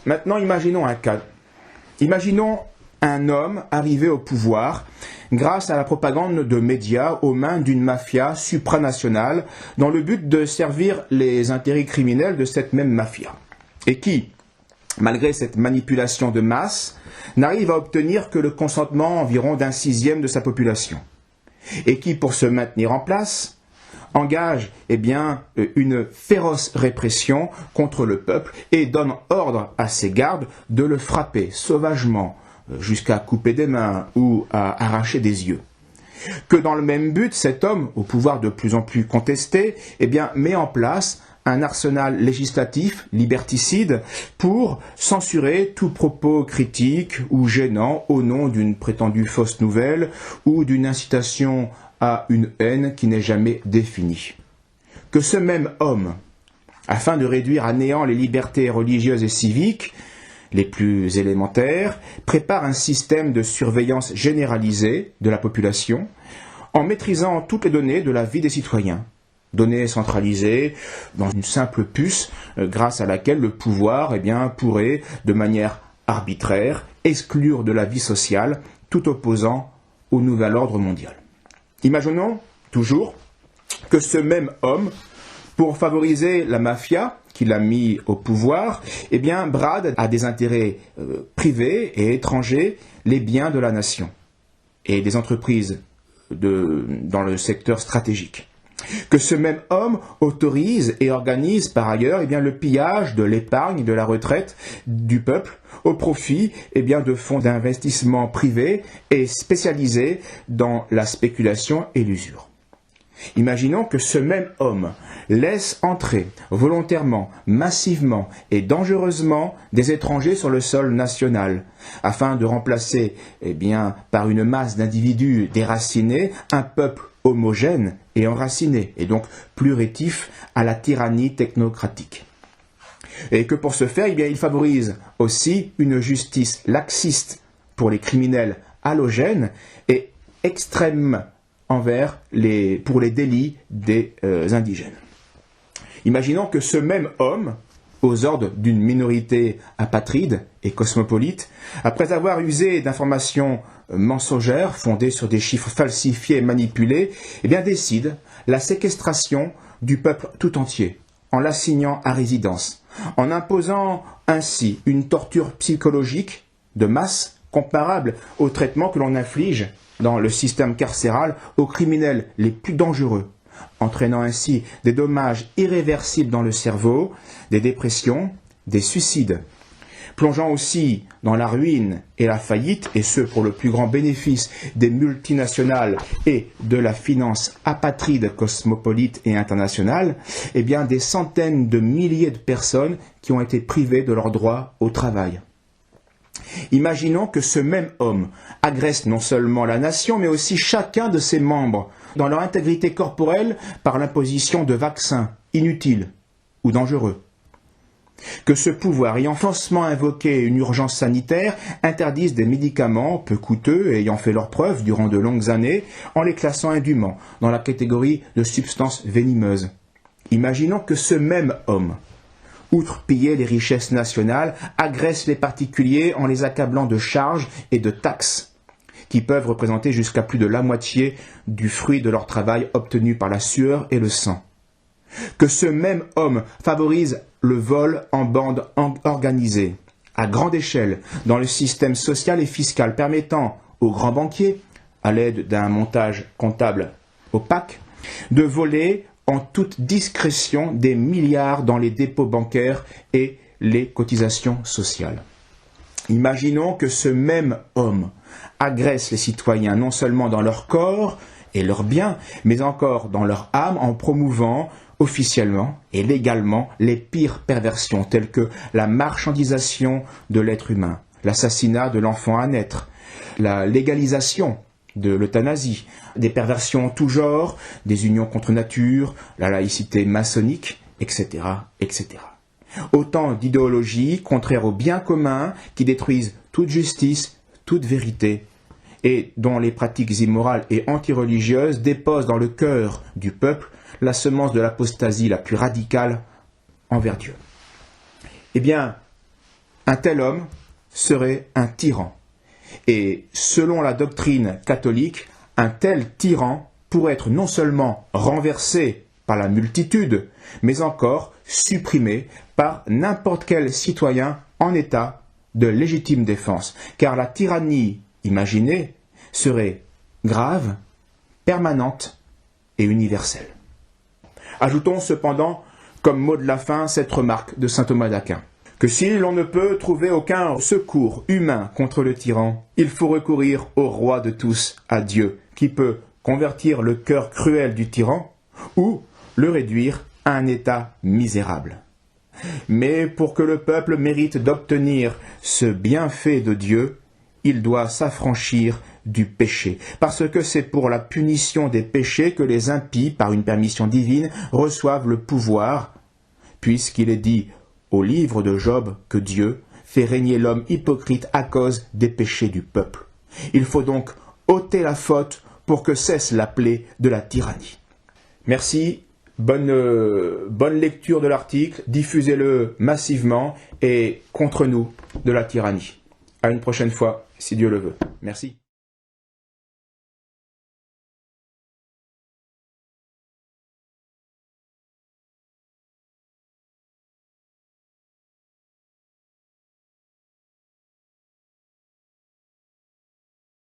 Maintenant, imaginons un cas. Imaginons un homme arrivé au pouvoir grâce à la propagande de médias aux mains d'une mafia supranationale dans le but de servir les intérêts criminels de cette même mafia. Et qui, malgré cette manipulation de masse, n'arrive à obtenir que le consentement environ d'un sixième de sa population. Et qui, pour se maintenir en place, engage une féroce répression contre le peuple et donne ordre à ses gardes de le frapper sauvagement, jusqu'à couper des mains ou à arracher des yeux. Que dans le même but, cet homme, au pouvoir de plus en plus contesté, met en place un arsenal législatif liberticide pour censurer tout propos critique ou gênant au nom d'une prétendue fausse nouvelle ou d'une incitation à une haine qui n'est jamais définie. Que ce même homme, afin de réduire à néant les libertés religieuses et civiques, les plus élémentaires, prépare un système de surveillance généralisée de la population en maîtrisant toutes les données de la vie des citoyens. Données centralisées dans une simple puce grâce à laquelle le pouvoir pourrait, de manière arbitraire, exclure de la vie sociale tout opposant au nouvel ordre mondial. Imaginons toujours que ce même homme, pour favoriser la mafia qu'il a mis au pouvoir, brade à des intérêts privés et étrangers les biens de la nation et des entreprises dans le secteur stratégique. Que ce même homme autorise et organise par ailleurs le pillage de l'épargne, de la retraite du peuple au profit de fonds d'investissement privés et spécialisés dans la spéculation et l'usure. Imaginons que ce même homme laisse entrer volontairement, massivement et dangereusement des étrangers sur le sol national, afin de remplacer par une masse d'individus déracinés un peuple homogène et enraciné, et donc plus rétif à la tyrannie technocratique. Et que pour ce faire, il favorise aussi une justice laxiste pour les criminels halogènes et extrême pour les délits des indigènes. Imaginons que ce même homme, aux ordres d'une minorité apatride et cosmopolite, après avoir usé d'informations mensongères fondées sur des chiffres falsifiés et manipulés, décide la séquestration du peuple tout entier, en l'assignant à résidence, en imposant ainsi une torture psychologique de masse comparable au traitement que l'on inflige dans le système carcéral aux criminels les plus dangereux, entraînant ainsi des dommages irréversibles dans le cerveau, des dépressions, des suicides, plongeant aussi dans la ruine et la faillite, et ce pour le plus grand bénéfice des multinationales et de la finance apatride, cosmopolite et internationale, des centaines de milliers de personnes qui ont été privées de leur droit au travail. Imaginons que ce même homme agresse non seulement la nation, mais aussi chacun de ses membres dans leur intégrité corporelle par l'imposition de vaccins inutiles ou dangereux. Que ce pouvoir, ayant faussement invoqué une urgence sanitaire, interdise des médicaments peu coûteux et ayant fait leurs preuves durant de longues années, en les classant indûment dans la catégorie de substances venimeuses. Imaginons que ce même homme, outre piller les richesses nationales, agresse les particuliers en les accablant de charges et de taxes, qui peuvent représenter jusqu'à plus de la moitié du fruit de leur travail obtenu par la sueur et le sang. Que ce même homme favorise le vol en bande organisée, à grande échelle, dans le système social et fiscal, permettant aux grands banquiers, à l'aide d'un montage comptable opaque, de voler en toute discrétion des milliards dans les dépôts bancaires et les cotisations sociales. Imaginons que ce même homme agresse les citoyens non seulement dans leur corps et leurs biens, mais encore dans leur âme en promouvant officiellement et légalement les pires perversions telles que la marchandisation de l'être humain, l'assassinat de l'enfant à naître, la légalisation de l'euthanasie, des perversions en tout genre, des unions contre nature, la laïcité maçonnique, etc., etc. Autant d'idéologies contraires au bien commun qui détruisent toute justice, toute vérité, et dont les pratiques immorales et antireligieuses déposent dans le cœur du peuple la semence de l'apostasie la plus radicale envers Dieu. un tel homme serait un tyran. Et selon la doctrine catholique, un tel tyran pourrait être non seulement renversé par la multitude, mais encore supprimé par n'importe quel citoyen en état de légitime défense. Car la tyrannie imaginée serait grave, permanente et universelle. Ajoutons cependant, comme mot de la fin, cette remarque de saint Thomas d'Aquin, que si l'on ne peut trouver aucun secours humain contre le tyran, il faut recourir au roi de tous, à Dieu, qui peut convertir le cœur cruel du tyran ou le réduire à un état misérable. Mais pour que le peuple mérite d'obtenir ce bienfait de Dieu, il doit s'affranchir du péché, parce que c'est pour la punition des péchés que les impies, par une permission divine, reçoivent le pouvoir, puisqu'il est dit au livre de Job que Dieu fait régner l'homme hypocrite à cause des péchés du peuple. Il faut donc ôter la faute pour que cesse la plaie de la tyrannie. Merci, bonne lecture de l'article, diffusez-le massivement et contre nous de la tyrannie. À une prochaine fois, si Dieu le veut. Merci.